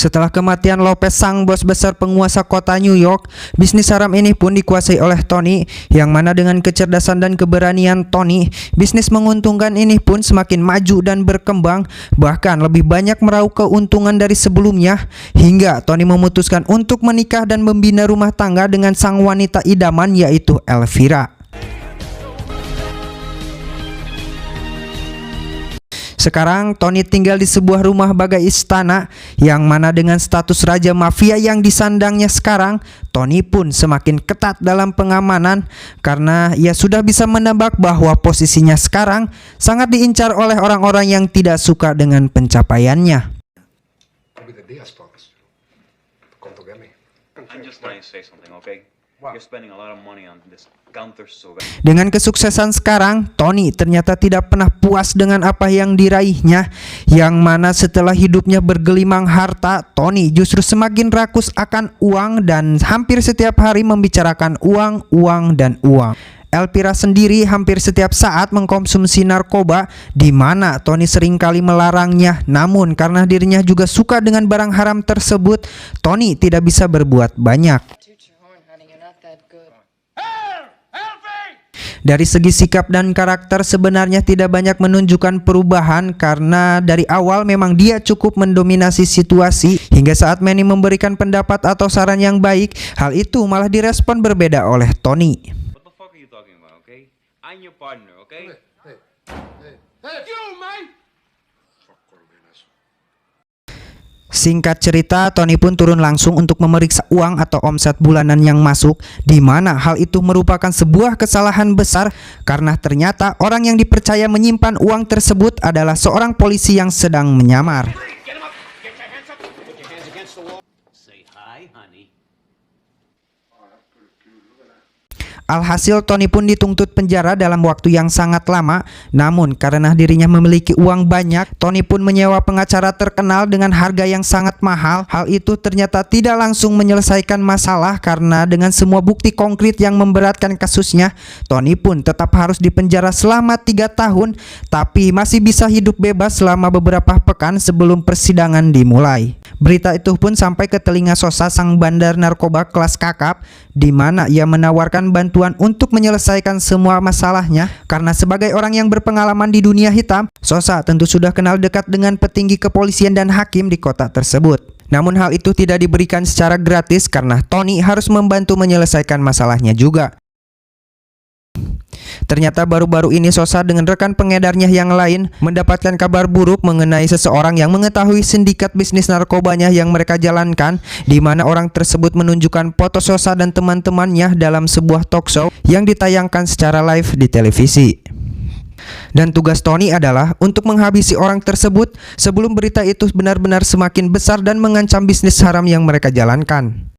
Setelah kematian Lopez, sang bos besar penguasa kota New York, bisnis haram ini pun dikuasai oleh Tony, yang mana dengan kecerdasan dan keberanian Tony, bisnis menguntungkan ini pun semakin maju dan berkembang, bahkan lebih banyak meraup keuntungan dari sebelumnya, hingga Tony memutuskan untuk menikah dan membina rumah tangga dengan sang wanita idaman, yaitu Elvira. Sekarang Tony tinggal di sebuah rumah bagai istana, yang mana dengan status raja mafia yang disandangnya sekarang, Tony pun semakin ketat dalam pengamanan karena ia sudah bisa menebak bahwa posisinya sekarang sangat diincar oleh orang-orang yang tidak suka dengan pencapaiannya. Dengan kesuksesan sekarang, Tony ternyata tidak pernah puas dengan apa yang diraihnya, yang mana setelah hidupnya bergelimang harta, Tony justru semakin rakus akan uang dan hampir setiap hari membicarakan uang, uang, dan uang. Elvira sendiri hampir setiap saat mengkonsumsi narkoba, di mana Tony seringkali melarangnya. Namun karena dirinya juga suka dengan barang haram tersebut, Tony tidak bisa berbuat banyak. Dari segi sikap dan karakter sebenarnya tidak banyak menunjukkan perubahan, karena dari awal memang dia cukup mendominasi situasi, hingga saat Manny memberikan pendapat atau saran yang baik, hal itu malah direspon berbeda oleh Tony. Singkat cerita, Tony pun turun langsung untuk memeriksa uang atau omset bulanan yang masuk, di mana hal itu merupakan sebuah kesalahan besar karena ternyata orang yang dipercaya menyimpan uang tersebut adalah seorang polisi yang sedang menyamar. Alhasil Tony pun dituntut penjara dalam waktu yang sangat lama. Namun karena dirinya memiliki uang banyak, Tony pun menyewa pengacara terkenal dengan harga yang sangat mahal. Hal itu ternyata tidak langsung menyelesaikan masalah, karena dengan semua bukti konkret yang memberatkan kasusnya, Tony pun tetap harus dipenjara selama 3 tahun, tapi masih bisa hidup bebas selama beberapa pekan sebelum persidangan dimulai. Berita itu pun sampai ke telinga Sosa, sang bandar narkoba kelas kakap, di mana ia menawarkan bantuan untuk menyelesaikan semua masalahnya. Karena sebagai orang yang berpengalaman di dunia hitam, Sosa tentu sudah kenal dekat dengan petinggi kepolisian dan hakim di kota tersebut. Namun hal itu tidak diberikan secara gratis karena Tony harus membantu menyelesaikan masalahnya juga. Ternyata baru-baru ini Sosa dengan rekan pengedarnya yang lain mendapatkan kabar buruk mengenai seseorang yang mengetahui sindikat bisnis narkobanya yang mereka jalankan, di mana orang tersebut menunjukkan foto Sosa dan teman-temannya dalam sebuah talk show yang ditayangkan secara live di televisi. Dan tugas Tony adalah untuk menghabisi orang tersebut sebelum berita itu benar-benar semakin besar dan mengancam bisnis haram yang mereka jalankan.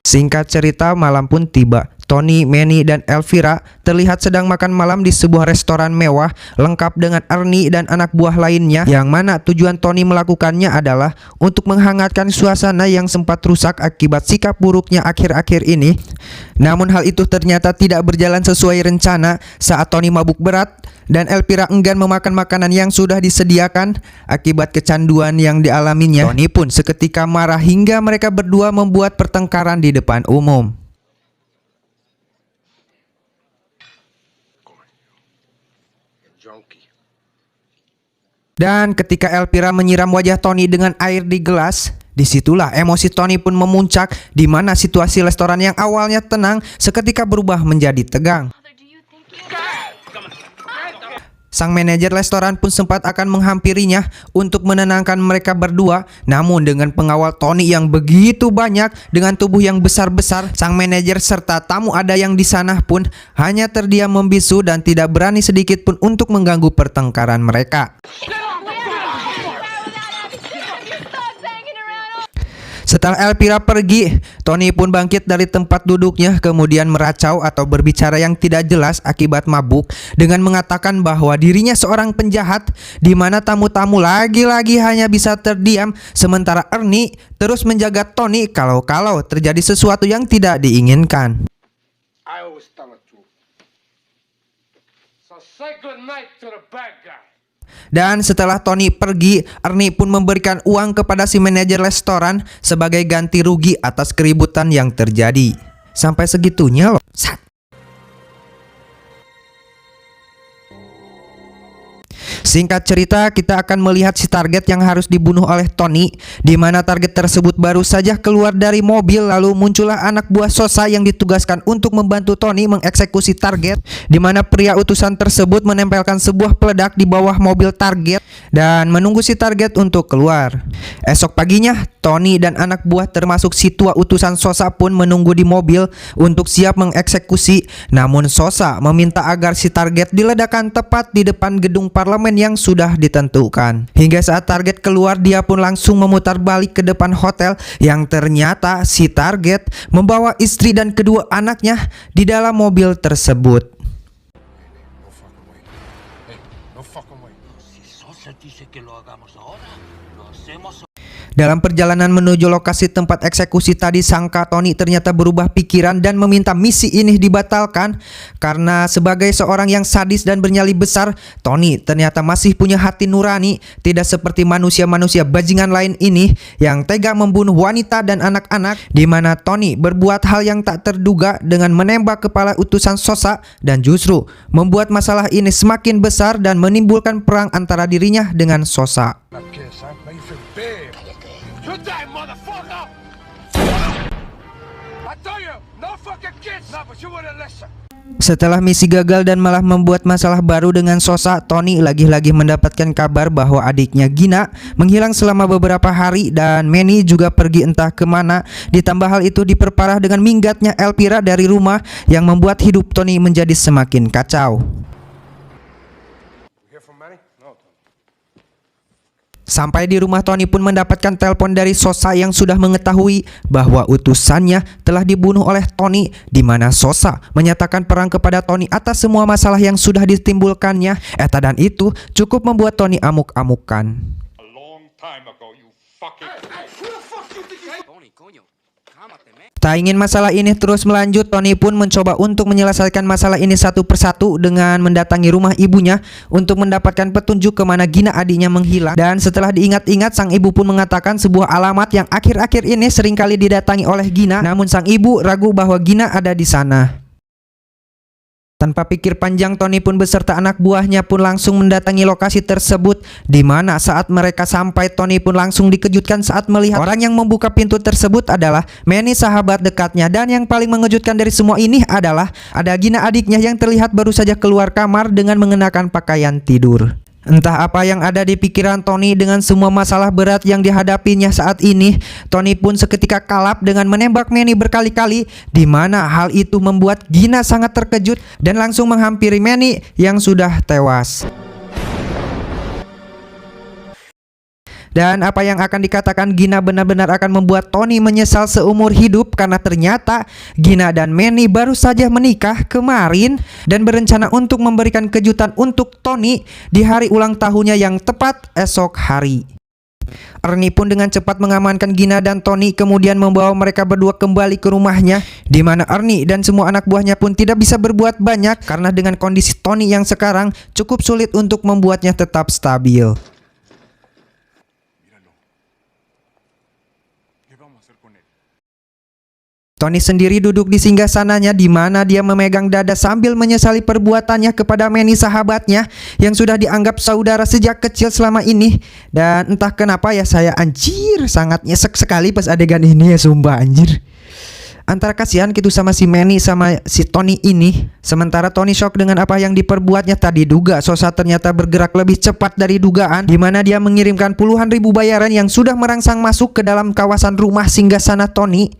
Singkat cerita, malam pun tiba. Tony, Manny, dan Elvira terlihat sedang makan malam di sebuah restoran mewah lengkap dengan Ernie dan anak buah lainnya, yang mana tujuan Tony melakukannya adalah untuk menghangatkan suasana yang sempat rusak akibat sikap buruknya akhir-akhir ini. Namun hal itu ternyata tidak berjalan sesuai rencana saat Tony mabuk berat dan Elvira enggan memakan makanan yang sudah disediakan. Akibat kecanduan yang dialaminya, Tony pun seketika marah hingga mereka berdua membuat pertengkaran di depan umum. Dan ketika Elvira menyiram wajah Tony dengan air di gelas, disitulah emosi Tony pun memuncak, di mana situasi restoran yang awalnya tenang seketika berubah menjadi tegang. Sang manajer restoran pun sempat akan menghampirinya untuk menenangkan mereka berdua. Namun dengan pengawal Tony yang begitu banyak dengan tubuh yang besar-besar, sang manajer serta tamu ada yang di sana pun hanya terdiam membisu dan tidak berani sedikit pun untuk mengganggu pertengkaran mereka. Setelah Elvira pergi, Tony pun bangkit dari tempat duduknya, kemudian meracau atau berbicara yang tidak jelas akibat mabuk dengan mengatakan bahwa dirinya seorang penjahat, di mana tamu-tamu lagi-lagi hanya bisa terdiam, sementara Ernie terus menjaga Tony kalau terjadi sesuatu yang tidak diinginkan. Dan setelah Tony pergi, Ernie pun memberikan uang kepada si manajer restoran sebagai ganti rugi atas keributan yang terjadi. Sampai segitunya loh. Singkat cerita, kita akan melihat si target yang harus dibunuh oleh Tony, di mana target tersebut baru saja keluar dari mobil, lalu muncullah anak buah Sosa yang ditugaskan untuk membantu Tony mengeksekusi target, di mana pria utusan tersebut menempelkan sebuah peledak di bawah mobil target dan menunggu si target untuk keluar. Esok paginya, Tony dan anak buah termasuk si tua utusan Sosa pun menunggu di mobil untuk siap mengeksekusi. Namun Sosa meminta agar si target diledakkan tepat di depan gedung parlemen yang sudah ditentukan. Hingga saat target keluar, dia pun langsung memutar balik ke depan hotel yang ternyata si target membawa istri dan kedua anaknya di dalam mobil tersebut. Dalam perjalanan menuju lokasi tempat eksekusi tadi, sangka Tony ternyata berubah pikiran dan meminta misi ini dibatalkan. Karena sebagai seorang yang sadis dan bernyali besar, Tony ternyata masih punya hati nurani, tidak seperti manusia-manusia bajingan lain ini yang tega membunuh wanita dan anak-anak, di mana Tony berbuat hal yang tak terduga dengan menembak kepala utusan Sosa dan justru membuat masalah ini semakin besar dan menimbulkan perang antara dirinya dengan Sosa. Setelah misi gagal dan malah membuat masalah baru dengan Sosa, Tony lagi-lagi mendapatkan kabar bahwa adiknya Gina menghilang selama beberapa hari dan Manny juga pergi entah kemana. Ditambah hal itu diperparah dengan minggatnya Elvira dari rumah yang membuat hidup Tony menjadi semakin kacau. Sampai di rumah, Tony pun mendapatkan telepon dari Sosa yang sudah mengetahui bahwa utusannya telah dibunuh oleh Tony, di mana Sosa menyatakan perang kepada Tony atas semua masalah yang sudah ditimbulkannya. Dan itu cukup membuat Tony amuk-amukan. Tak ingin masalah ini terus melanjut, Tony pun mencoba untuk menyelesaikan masalah ini satu persatu dengan mendatangi rumah ibunya untuk mendapatkan petunjuk kemana Gina adiknya menghilang. Dan setelah diingat-ingat, sang ibu pun mengatakan sebuah alamat yang akhir-akhir ini seringkali didatangi oleh Gina. Namun sang ibu ragu bahwa Gina ada di sana. Tanpa pikir panjang, Tony pun beserta anak buahnya pun langsung mendatangi lokasi tersebut, di mana saat mereka sampai, Tony pun langsung dikejutkan saat melihat orang yang membuka pintu tersebut adalah Manny, sahabat dekatnya. Dan yang paling mengejutkan dari semua ini adalah ada Gina adiknya yang terlihat baru saja keluar kamar dengan mengenakan pakaian tidur. Entah apa yang ada di pikiran Tony dengan semua masalah berat yang dihadapinya saat ini. Tony pun seketika kalap dengan menembak Manny berkali-kali, di mana hal itu membuat Gina sangat terkejut dan langsung menghampiri Manny yang sudah tewas. Dan apa yang akan dikatakan Gina benar-benar akan membuat Tony menyesal seumur hidup, karena ternyata Gina dan Manny baru saja menikah kemarin dan berencana untuk memberikan kejutan untuk Tony di hari ulang tahunnya yang tepat esok hari. Ernie pun dengan cepat mengamankan Gina dan Tony, kemudian membawa mereka berdua kembali ke rumahnya, di mana Ernie dan semua anak buahnya pun tidak bisa berbuat banyak karena dengan kondisi Tony yang sekarang cukup sulit untuk membuatnya tetap stabil. Tony sendiri duduk di singgasananya, di mana dia memegang dada sambil menyesali perbuatannya kepada Manny, sahabatnya yang sudah dianggap saudara sejak kecil selama ini. Dan entah kenapa ya, saya sangat nyesek sekali pas adegan ini ya, sumpah anjir. Antara kasihan gitu sama si Manny sama si Tony ini. Sementara Tony shock dengan apa yang diperbuatnya. Tadi duga Sosa ternyata bergerak lebih cepat dari dugaan, di mana dia mengirimkan puluhan ribu bayaran yang sudah merangsang masuk ke dalam kawasan rumah singgasana Tony.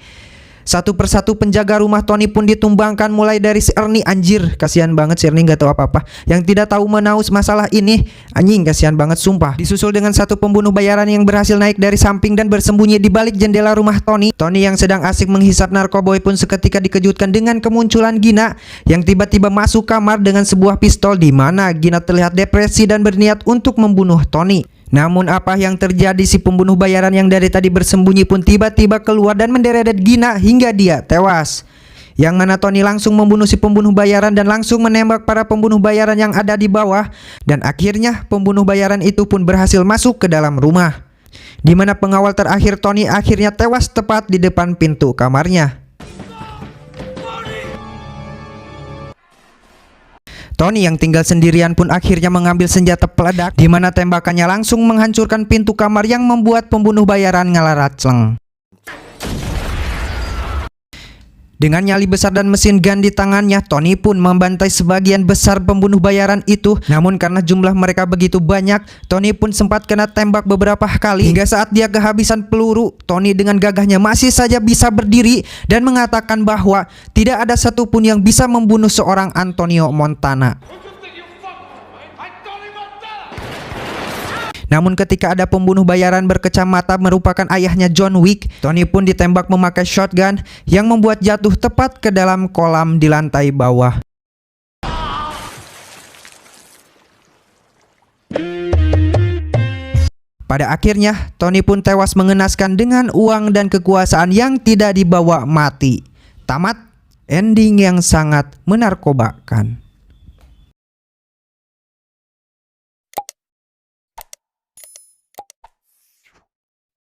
Satu persatu penjaga rumah Tony pun ditumbangkan, mulai dari si Ernie. Anjir, kasihan banget si Ernie, gak tahu apa-apa, yang tidak tahu menaus masalah ini. Anjing, kasihan banget sumpah. Disusul dengan satu pembunuh bayaran yang berhasil naik dari samping dan bersembunyi di balik jendela rumah Tony. Tony yang sedang asik menghisap narkoboy pun seketika dikejutkan dengan kemunculan Gina yang tiba-tiba masuk kamar dengan sebuah pistol, di mana Gina terlihat depresi dan berniat untuk membunuh Tony. Namun apa yang terjadi, si pembunuh bayaran yang dari tadi bersembunyi pun tiba-tiba keluar dan menderedet Gina hingga dia tewas. yang mana Tony langsung membunuh si pembunuh bayaran dan langsung menembak para pembunuh bayaran yang ada di bawah. Dan akhirnya pembunuh bayaran itu pun berhasil masuk ke dalam rumah, di mana pengawal terakhir Tony akhirnya tewas tepat di depan pintu kamarnya. Tony yang tinggal sendirian pun akhirnya mengambil senjata peledak, di mana tembakannya langsung menghancurkan pintu kamar yang membuat pembunuh bayaran ngelarat celeng. Dengan nyali besar dan mesin gun di tangannya, Tony pun membantai sebagian besar pembunuh bayaran itu. Namun karena jumlah mereka begitu banyak, Tony pun sempat kena tembak beberapa kali. Hingga saat dia kehabisan peluru, Tony dengan gagahnya masih saja bisa berdiri dan mengatakan bahwa tidak ada satupun yang bisa membunuh seorang Antonio Montana. Namun ketika ada pembunuh bayaran berkacamata merupakan ayahnya John Wick, Tony pun ditembak memakai shotgun yang membuat jatuh tepat ke dalam kolam di lantai bawah. Pada akhirnya, Tony pun tewas mengenaskan dengan uang dan kekuasaan yang tidak dibawa mati. Tamat, ending yang sangat menarkobakan.